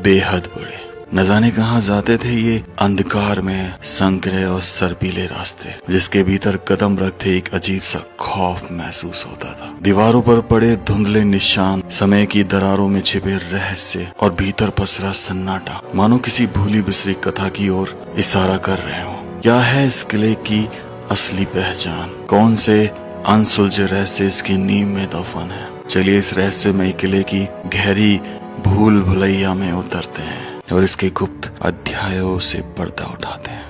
बेहद बड़े। न जाने कहाँ जाते थे ये अंधकार में संकरे और सर्पीले रास्ते, जिसके भीतर कदम रखते एक अजीब सा खौफ महसूस होता था। दीवारों पर पड़े धुंधले निशान, समय की दरारों में छिपे रहस्य और भीतर पसरा सन्नाटा मानो किसी भूली बिसरी कथा की ओर इशारा कर रहे हो। क्या है इस किले की असली पहचान? कौन से अनसुलझे रहस्य इसकी नींव में दफन है? चलिए इस रहस्यमय किले की गहरी भूल भुलैया में उतरते हैं और इसके गुप्त अध्यायों से पर्दा उठाते हैं।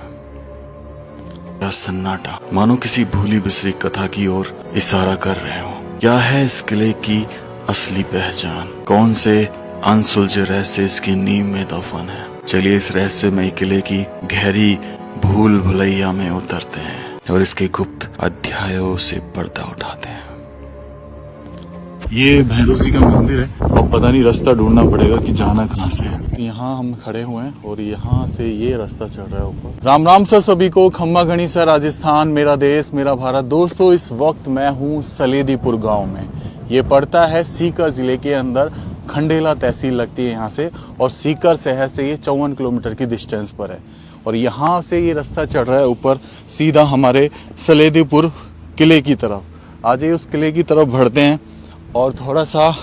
सन्नाटा मानो किसी भूली बिसरी कथा की ओर इशारा कर रहे हो। क्या है इस किले की असली पहचान? कौन से अनसुलझे रहस्य इसकी नींव में दफन है? चलिए इस रहस्यमय किले की गहरी भूल भुलैया में उतरते हैं और इसके गुप्त अध्यायों से पर्दा उठाते हैं। ये भैरव जी का मंदिर है। अब पता नहीं रास्ता ढूंढना पड़ेगा कि जाना कहाँ से है। यहाँ हम खड़े हुए हैं और यहाँ से ये रास्ता चढ़ रहा है ऊपर। राम राम सर सभी को। खम्मा घनी सर, राजस्थान मेरा देश मेरा भारत। दोस्तों इस वक्त मैं हूँ सलेदीपुर गांव में। ये पड़ता है सीकर जिले के अंदर, खंडेला तहसील लगती है यहाँ से, और सीकर शहर से ये 54 किलोमीटर की डिस्टेंस पर है। और यहाँ से ये रास्ता चढ़ रहा है ऊपर सीधा हमारे सलेदीपुर किले की तरफ। आज उस किले की तरफ बढ़ते हैं और थोड़ा सा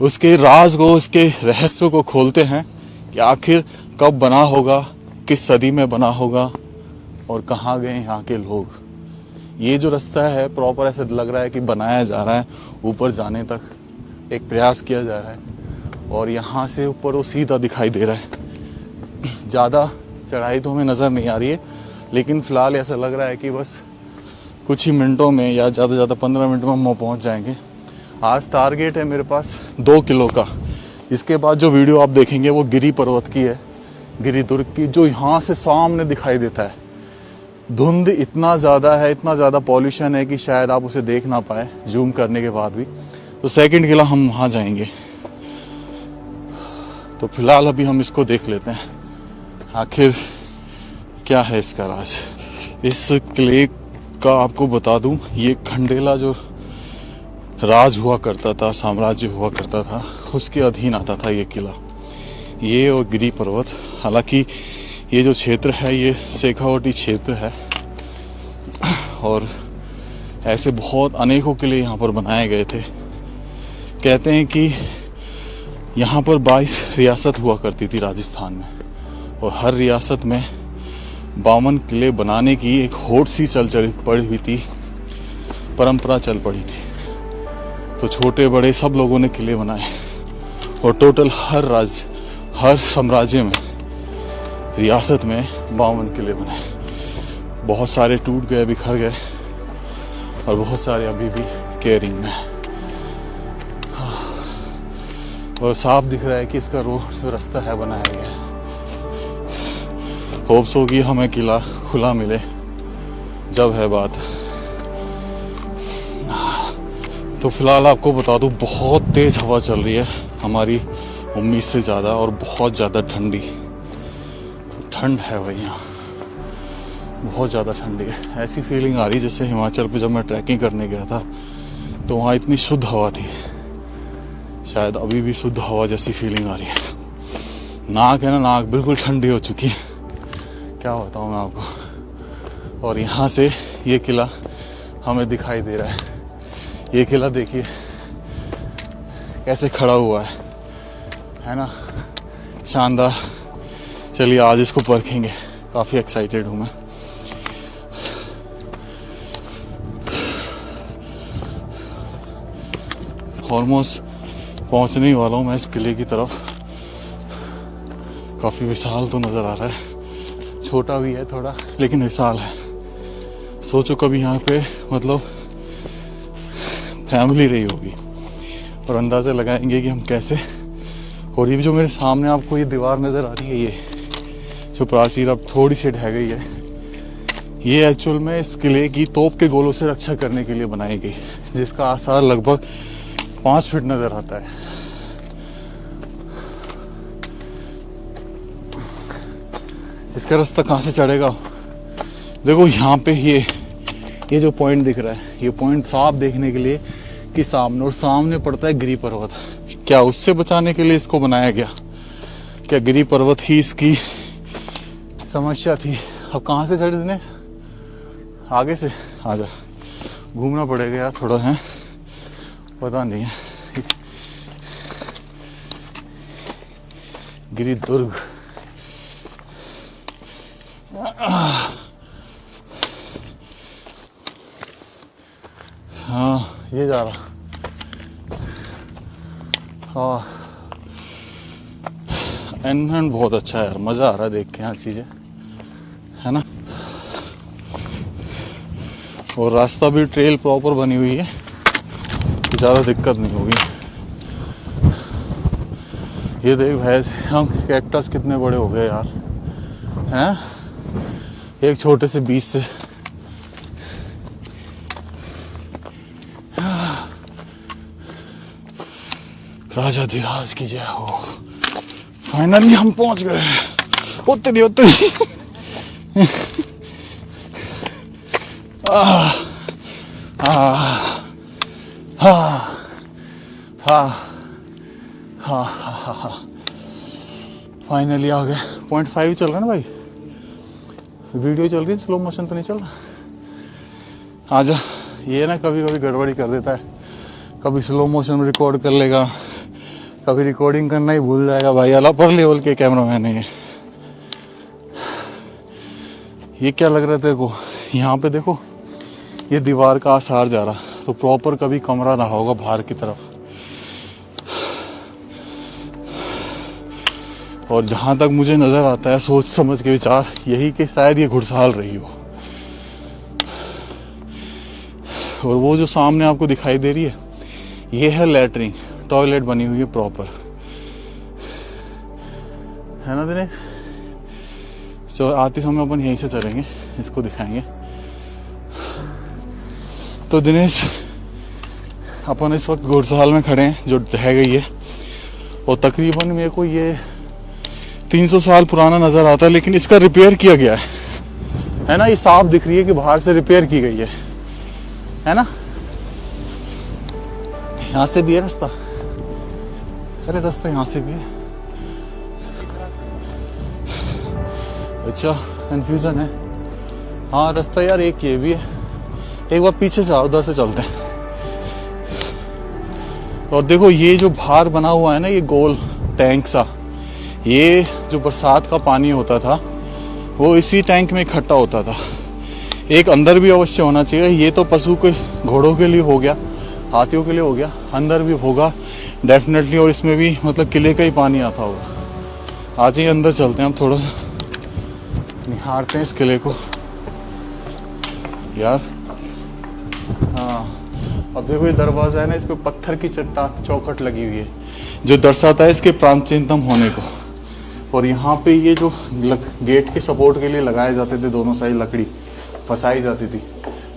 उसके राज को, उसके रहस्य को खोलते हैं कि आखिर कब बना होगा, किस सदी में बना होगा और कहाँ गए यहाँ के लोग। ये जो रास्ता है प्रॉपर ऐसे लग रहा है कि बनाया जा रहा है, ऊपर जाने तक एक प्रयास किया जा रहा है। और यहाँ से ऊपर वो सीधा दिखाई दे रहा है। ज़्यादा चढ़ाई तो हमें नज़र नहीं आ रही है, लेकिन फ़िलहाल ऐसा लग रहा है कि बस कुछ ही मिनटों में या ज़्यादा से ज़्यादा 15 मिनट में हम पहुँच जाएंगे। आज टारगेट है मेरे पास 2 किलो का। इसके बाद जो वीडियो आप देखेंगे वो गिरी पर्वत की है, गिरिदुर्ग की, जो यहाँ से सामने दिखाई देता है। धुंध इतना ज़्यादा है, इतना ज़्यादा पॉल्यूशन है कि शायद आप उसे देख ना पाए जूम करने के बाद भी। तो सेकंड किला हम वहाँ जाएंगे। तो फिलहाल अभी हम इसको देख लेते हैं, आखिर क्या है इसका राज। इस किले का आपको बता दूं, ये खंडेला जो राज हुआ करता था, साम्राज्य हुआ करता था, उसके अधीन आता था ये किला, ये और गिरी पर्वत। हालांकि ये जो क्षेत्र है ये शेखावटी क्षेत्र है और ऐसे बहुत अनेकों किले यहाँ पर बनाए गए थे। कहते हैं कि यहाँ पर 22 रियासत हुआ करती थी राजस्थान में, और हर रियासत में 52 किले बनाने की एक होड़ सी चल पड़ी हुई थी, परंपरा चल पड़ी थी। तो छोटे बड़े सब लोगों ने किले बनाए और टोटल हर साम्राज्य में, रियासत में 52 किले बने। बहुत सारे टूट गए, बिखर गए, और बहुत सारे अभी भी केयरिंग में। और साफ दिख रहा है कि इसका जो रास्ता है बनाया गया है। होप्स होगी हमें किला खुला मिले, जब है बात। तो फिलहाल आपको बता दूं बहुत तेज़ हवा चल रही है, हमारी उम्मीद से ज़्यादा, और बहुत ज़्यादा ठंडी ठंड है भाई। यहाँ बहुत ज़्यादा ठंडी है। ऐसी फीलिंग आ रही जैसे हिमाचल पे जब मैं ट्रैकिंग करने गया था तो वहाँ इतनी शुद्ध हवा थी, शायद अभी भी शुद्ध हवा जैसी फीलिंग आ रही है। नाक है ना, नाक बिल्कुल ठंडी हो चुकी है, क्या बताऊँ मैं आपको। और यहाँ से ये किला हमें दिखाई दे रहा है। ये किला देखिए कैसे खड़ा हुआ है ना, शानदार। चलिए आज इसको परखेंगे, काफ़ी एक्साइटेड हूँ मैं। ऑलमोस्ट पहुँचने ही वाला हूँ मैं इस किले की तरफ। काफ़ी विशाल तो नज़र आ रहा है, छोटा भी है थोड़ा लेकिन विशाल है। सोचो कभी यहाँ पे मतलब फैमिली रही होगी, और अंदाज़ा लगाएंगे कि हम कैसे। और ये जो मेरे सामने आपको ये दीवार नज़र आ रही है, ये जो प्राचीर अब थोड़ी सी ढह गई है, ये एक्चुअल में इस किले की तोप के गोलों से रक्षा करने के लिए बनाई गई, जिसका आसार लगभग 5 फीट नज़र आता है। इसका रास्ता कहाँ से चढ़ेगा? देखो यहाँ पे ये जो पॉइंट दिख रहा है, ये पॉइंट साफ देखने के लिए कि सामने, और सामने पड़ता है गिरी पर्वत। क्या उससे बचाने के लिए इसको बनाया गया? क्या गिरी पर्वत ही इसकी समस्या थी। अब कहाँ से चढ़े दिनेश? आगे से आजा, घूमना पड़ेगा यार थोड़ा, है पता नहीं है। गिरी दुर्ग, हाँ ये जा रहा। हाँ एनवायरनमेंट बहुत अच्छा है यार, मज़ा आ रहा है देख के यहाँ चीज़ें, है ना। और रास्ता भी ट्रेल प्रॉपर बनी हुई है, ज़्यादा दिक्कत नहीं होगी। ये देख भैंस, हम कैक्टस कितने बड़े हो गए यार, हैं एक छोटे से बीज से। राजा धीराज की जय हो। फाइनली हम पहुंच गए। उतरी उतरी फाइनली आ गए। 0.5 चल रहा है ना भाई, वीडियो चल रही है, स्लो मोशन तो नहीं चल रहा। आजा, ये ना कभी कभी गड़बड़ी कर देता है, कभी स्लो मोशन में रिकॉर्ड कर लेगा, कभी रिकॉर्डिंग करना ही भूल जाएगा भाई। अपर लेवल के कैमरामैन है ये क्या लग रहा है तेरे को? यहाँ पे देखो ये दीवार का आसार जा रहा, तो प्रॉपर कभी कमरा रहा होगा बाहर की तरफ। और जहाँ तक मुझे नज़र आता है सोच समझ के विचार यही कि शायद ये घुड़साल रही हो। और वो जो सामने आपको दिखाई दे रही है ये है लैट्रिन, टॉयलेट बनी हुई है प्रॉपर, है ना दिनेश। तो आते समय अपन यहीं से चलेंगे, इसको दिखाएंगे। तो दिनेश अपन इस वक्त घुड़साल में खड़े हैं जो ढह गई है, और तकरीबन मेरे को ये 300 साल पुराना नज़र आता है, लेकिन इसका रिपेयर किया गया है ना। ये साफ दिख रही है कि बाहर से रिपेयर की गई है ना। यहाँ से भी है रास्ता, अरे रास्ता यहाँ से भी है। अच्छा कन्फ्यूजन है। हाँ रास्ता यार एक ये भी है, एक बार पीछे से आओ, उधर से चलते हैं। और देखो ये जो बाहर बना हुआ है ना, ये गोल टैंक सा, ये जो बरसात का पानी होता था वो इसी टैंक में इकट्ठा होता था। एक अंदर भी अवश्य होना चाहिए। ये तो पशु के, घोड़ों के लिए हो गया, हाथियों के लिए हो गया, अंदर भी होगा डेफिनेटली। और इसमें भी मतलब किले का ही पानी आता होगा। आज ही अंदर चलते हैं हम, थोड़ा निहारते हैं इस किले को यार। हाँ अब देखो ये दरवाज़ा है ना, इस पर पत्थर की चट्टान चौखट लगी हुई है जो दर्शाता है इसके प्राचीनतम होने को। और यहाँ पे ये जो गेट के सपोर्ट के लिए लगाए जाते थे, दोनों साइड लकड़ी फंसाई जाती थी,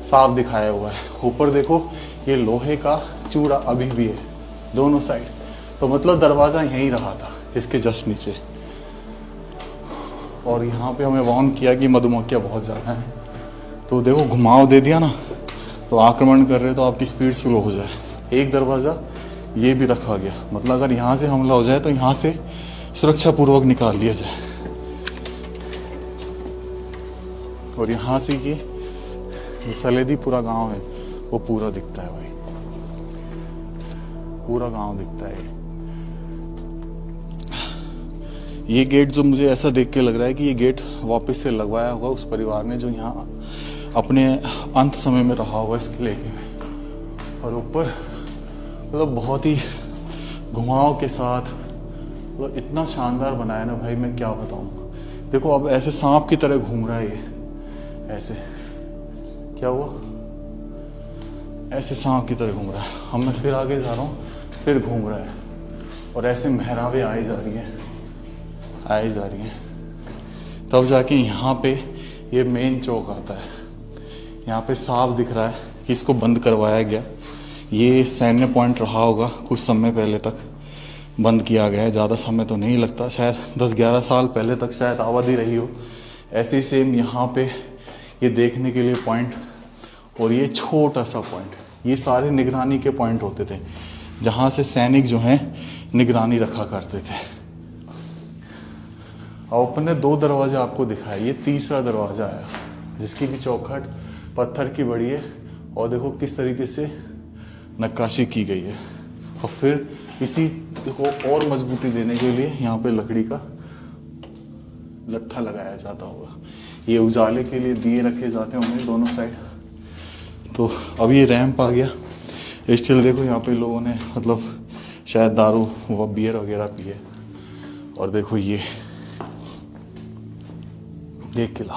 साफ दिखाया हुआ है। ऊपर देखो ये लोहे का चूड़ा अभी भी है दोनों साइड, तो मतलब दरवाज़ा यहीं रहा था इसके जस्ट नीचे। और यहाँ पे हमें वार्न किया कि मधुमक्खियाँ बहुत ज़्यादा हैं, तो देखो घुमाव दे दिया ना, तो आक्रमण कर रहे तो आपकी स्पीड स्लो हो जाए। एक दरवाज़ा ये भी रखा गया, मतलब अगर यहाँ से हमला हो जाए तो यहाँ से सुरक्षा पूर्वक निकाल लिया जाए। और यहाँ से ये जो सलेदीपुरा गांव है वो पूरा दिखता है भाई, पूरा गांव दिखता है। ये गेट जो मुझे ऐसा देख के लग रहा है कि ये गेट वापस से लगवाया होगा उस परिवार ने जो यहाँ अपने अंत समय में रहा होगा इस किले के। और ऊपर मतलब बहुत ही घुमाव के साथ तो इतना शानदार बनाया ना भाई, मैं क्या बताऊँ। देखो अब ऐसे सांप की तरह घूम रहा है ये, ऐसे क्या हुआ, ऐसे सांप की तरह घूम रहा है। हम मैं फिर आगे जा रहा हूँ, फिर घूम रहा है, और ऐसे महरावें आई जा रही हैं, आई जा रही हैं। तब जाके यहाँ पे ये मेन चौक आता है। यहाँ पे साफ दिख रहा है कि इसको बंद करवाया गया। ये सैन्य पॉइंट रहा होगा कुछ समय पहले तक, बंद किया गया है। ज़्यादा समय तो नहीं लगता, शायद 10-11 साल पहले तक शायद आबादी रही हो। ऐसे ही सेम यहाँ पे ये देखने के लिए पॉइंट, और ये छोटा सा पॉइंट, ये सारे निगरानी के पॉइंट होते थे जहाँ से सैनिक जो हैं निगरानी रखा करते थे। और अपन ने 2 दरवाजे आपको दिखाए, ये तीसरा दरवाजा आया जिसकी भी चौखट पत्थर की बड़ी है और देखो किस तरीके से नक्काशी की गई है। और फिर इसी को और मजबूती देने के लिए यहाँ पे लकड़ी का लट्ठा लगाया जाता होगा। ये उजाले के लिए दिए रखे जाते होंगे दोनों साइड। तो अब ये रैंप आ गया। स्टिल देखो यहाँ पे लोगों ने मतलब शायद दारू व बियर वगैरह पिए। और देखो ये किला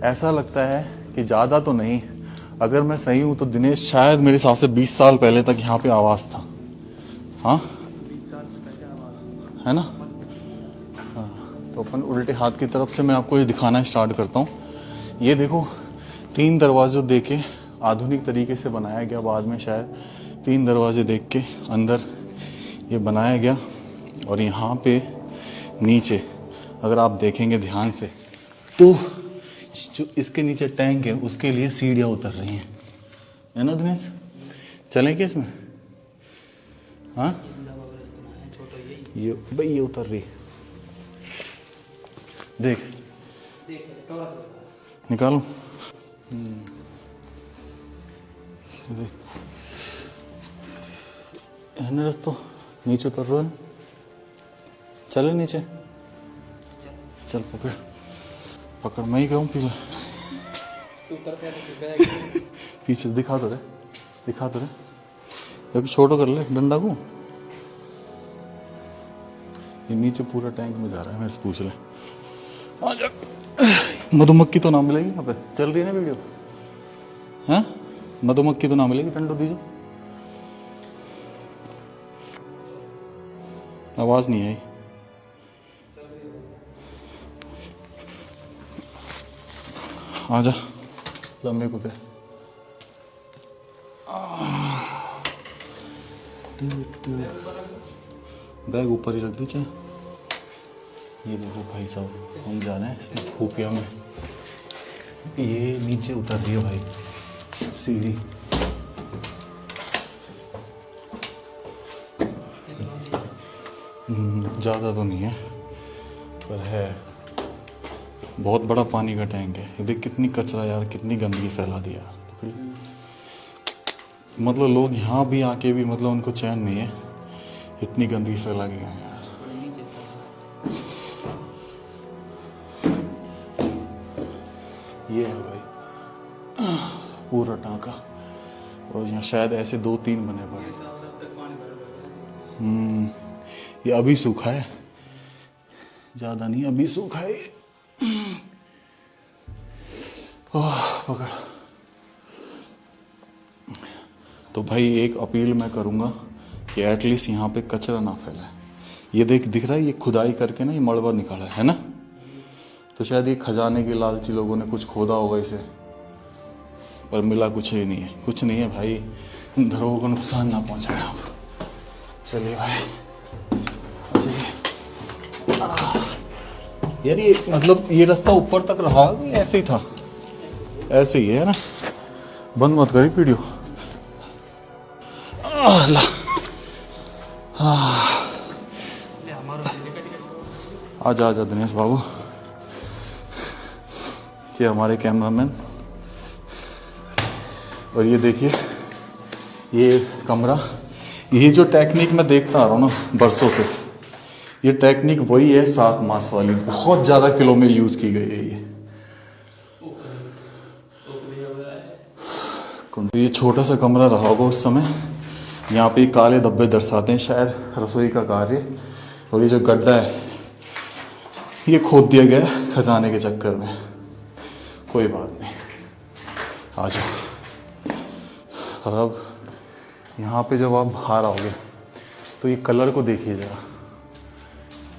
ऐसा लगता है कि ज़्यादा तो नहीं, अगर मैं सही हूँ तो दिनेश शायद मेरे हिसाब से 20 साल पहले तक यहाँ पे आवास था। हाँ 20 साल से पहले आवाज है ना। हाँ तो अपन उल्टे हाथ की तरफ से मैं आपको ये दिखाना स्टार्ट करता हूँ। ये देखो 3 दरवाज़ों देके आधुनिक तरीके से बनाया गया, बाद में शायद 3 दरवाजे देख के अंदर ये बनाया गया। और यहाँ पे नीचे अगर आप देखेंगे ध्यान से तो जो इसके नीचे टैंक है उसके लिए सीढ़ियाँ उतर रही हैं, है ना दिनेश। चलें क्या इसमें? हाँ ये भाई ये उतर रही, देख निकालूं। है ना रस्तो नीचे उतर रहा है। चले नीचे चल पकड़ पकड़, मैं ही कहूँ पीछे पीछे दिखा तो रहे एक छोटो कर ले डंडा को। ये नीचे पूरा टैंक में जा रहा है, मेरे से पूछ ले। आ जा। मधुमक्खी तो ना मिलेगी यहाँ पे, चल रही है ना वीडियो। हैं मधुमक्खी तो ना मिलेगी, डंडो दीजिए। आवाज नहीं आई। आजा लंबे कूदे। बैग ऊपर ही रख दो चाहे। ये देखो भाई साहब हम जा रहे हैं इसमें खुफिया में। ये नीचे उतर रही है भाई सीढ़ी। ज़्यादा तो नहीं है पर है, बहुत बड़ा पानी का टैंक है। ये देख कितनी कचरा यार, कितनी गंदगी फैला दिया। मतलब लोग यहाँ भी आके भी मतलब उनको चैन नहीं है, इतनी गंदगी फैला गई है यार। ये है भाई पूरा टांका और यहाँ शायद ऐसे 2-3 बने पड़े। ये अभी सूखा है, ज़्यादा नहीं अभी सूखा है। पकड़। तो भाई एक अपील मैं करूँगा कि एटलीस्ट यहाँ पे कचरा ना फैलाए। ये दिख रहा है ये खुदाई करके ना ये मलबा निकाला है ना, तो शायद ये खजाने के लालची लोगों ने कुछ खोदा होगा इसे, पर मिला कुछ ही नहीं है। कुछ नहीं है भाई, इन धरोहरों को नुकसान ना पहुँचाए आप। चलिए भाई चलिए। यार ये मतलब ये रास्ता ऊपर तक रहा कि ऐसे ही था? ऐसे ही है ना। बंद मत करी वीडियो। आजा आजा दिनेश बाबू, ये हमारे कैमरामैन। और ये देखिए ये कमरा, ये जो टेक्निक मैं देखता आ रहा हूँ ना बरसों से, ये टेक्निक वही है 7 मास वाली, बहुत ज़्यादा किलो में यूज़ की गई है ये छोटा सा कमरा रहा होगा उस समय। यहाँ पे काले धब्बे दर्शाते हैं शायद रसोई का कार्य। और ये जो गड्ढा है ये खोद दिया गया खजाने के चक्कर में। कोई बात नहीं, आ जाओ। और अब यहाँ पे जब आप बाहर आओगे तो ये कलर को देखिए ज़रा।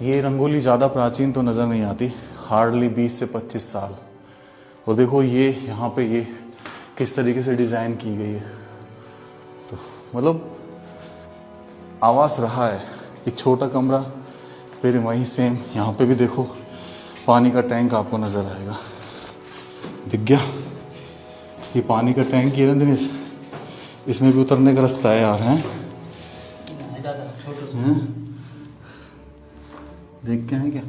ये रंगोली ज़्यादा प्राचीन तो नज़र नहीं आती, हार्डली 20 से 25 साल। और देखो ये यहाँ पे ये किस तरीके से डिज़ाइन की गई है। तो मतलब आवास रहा है एक छोटा कमरा। फिर वहीं सेम यहाँ पे भी देखो पानी का टैंक आपको नज़र आएगा, दिख गया ये पानी का टैंक ही है ना दिनेश। इसमें भी उतरने का रास्ता है यार, हैं देख के हैं क्या?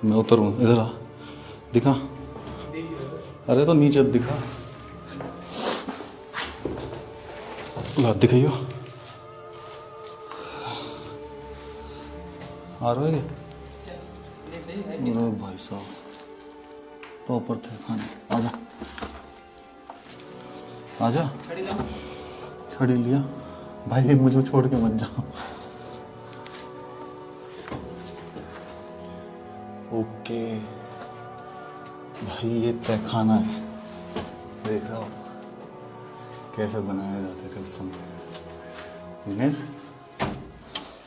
मैं उतरूँ इधर आ, दिखा, अरे तो नीचे दिखा, ला दिखाइयो आ रहे हैं अरे भाई साहब टॉपर थे खाने, आजा आजा, छड़ी लिया भाई, मुझे छोड़ के मत जाओ। ओके भाई ये तहखाना है, देख रहा हो कैसे बनाया जाता है कसम दिनेश।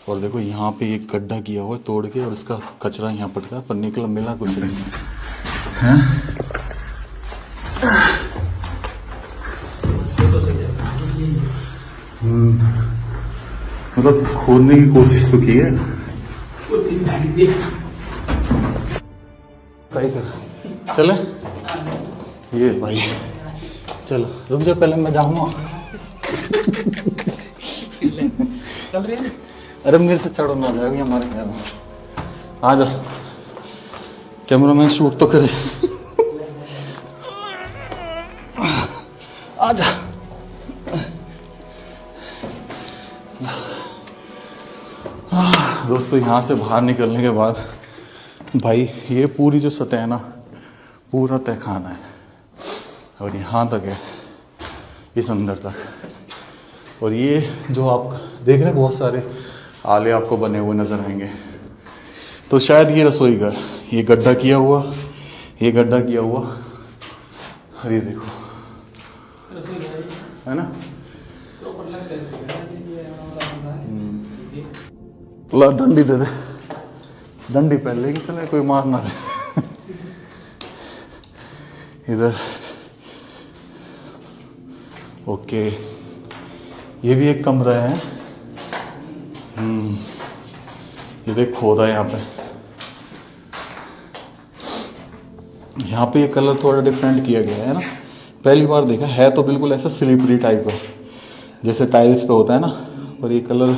और देखो यहाँ पे एक गड्ढा किया हुआ है तोड़ के, और इसका कचरा यहाँ पटका पर निकला मिला कुछ नहीं है। मतलब खोदने की कोशिश तो की है, ट्राई कर, चले ये भाई, चलो रुक जा पहले मैं जाऊंगा। चल रहे हैं। अरे मेरे से चढ़ो ना जाएगी हमारे घर में, आ जा कैमरामैन शूट तो करे, आ जा। दोस्तों यहाँ से बाहर निकलने के बाद भाई ये पूरी जो सतह है ना पूरा तहखाना है, और यहाँ तक है इस अंदर तक। और ये जो आप देख रहे हैं बहुत सारे आले आपको बने हुए नजर आएंगे, तो शायद ये रसोई घर, ये गड्ढा किया हुआ, ये गड्ढा किया हुआ, और ये देखो रसोई घर है ना। तो ऊपर लगता है इसके ये हमारा बंदा है। ला डंडी दे दे, डंडी पहन लेगी चले, कोई मार ना दे। इधर ओके, ये भी एक कमरा है। ये देख खोदा है यहाँ पे, यहाँ पे ये कलर थोड़ा डिफरेंट किया गया है ना, पहली बार देखा है। तो बिल्कुल ऐसा स्लिपरी टाइप का जैसे टाइल्स पे होता है ना, और ये कलर